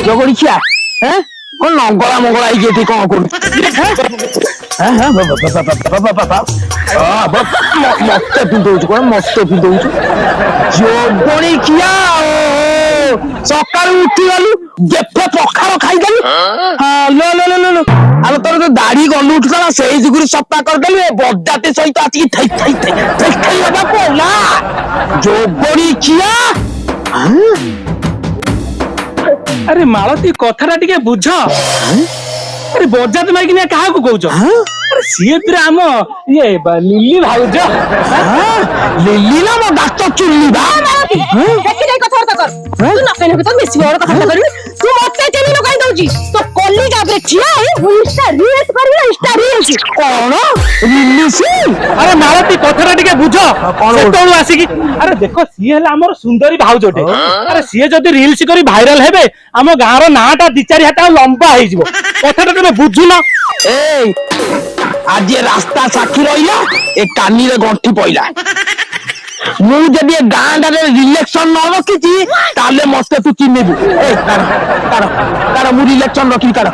ଜଗଡ଼ିଖିଆ କଣ ନଙ୍ଗଳା ମଙ୍ଗଳା ହେଇକି ଏଠି କଣ କରୁ ମତେ ପିନ୍ଧଉଛୁ କଣ ମତେ ପିନ୍ଧଉଛୁ ଜଗଡ଼ିଖିଆ ସକାଳୁ ଉଠିଗଲୁ ଯେତେ ପଖାଳ ଖାଇଦେଲୁ ଆଲୋ ତୋର ଯୋଉ ଦାଢି ଗଲୁ ଉଠୁଥିଲା ସେଇ ଯୁଗୁରୁ ସଫା କରିଦେଲୁ ଏ ବଜାତେ ସହିତ ଆସିକି ଠେଇ ହବାକୁ ନା ଜଗଡ଼ିଖିଆ। আরে মালতী কথাটা টিকে বুঝ। আরে বজাত মাইকিনা কাহাକୁ কହୁଛ? আরে সিଏ ପୁରା ଆମ ଇଏ লিলি ভাউজ। লিলি না ମୋ ଦାନ୍ତ ଚୁଲି ବା দেখি যাই কথাবার্তা কর তুই নকাই নকাই তো বেশি বড় কথা করবি তুই মতে কেন নকাই দউছি তো কলিগা বে ঠিয়া হই ইনস্টা রিলস করবি ইনস্টা রিলস କଣ লিলি ସି আরে মালতী কথাটা টিকে বুঝ। সেতଳୁ ଆସିକି আরে দেখো সিଏ ହେଲା ଆମର ସୁନ୍ଦରୀ ଭାଉଜଟେ। আরে ସିଏ ଯଦି ରିଲସ କରି ଭାଇରାଲ ହେବେ ଆମ ଗାଁର ନାଁଟା ଦି ଚାରି ହାତ ଲମ୍ବା ହେଇଯିବ। কথাটা ତମେ ବୁଝୁନ? ଏଇ ଆଜି ରାସ୍ତା ସାକ୍ଷୀ ରହିଲା ଏ କାନିରେ ଗଣ୍ଠି ପଇଲା ମୁଁ ଯଦି ଏ ଗାଁଟାରେ ରିଲେକ୍ସନ ନ ରଖିଛି ତାହେଲେ ମତେ ତୁ ଚିହ୍ନିବୁ। ଏଇ ତାର ମୁଁ ରିଲେକ୍ସନ ରଖିବି ତାର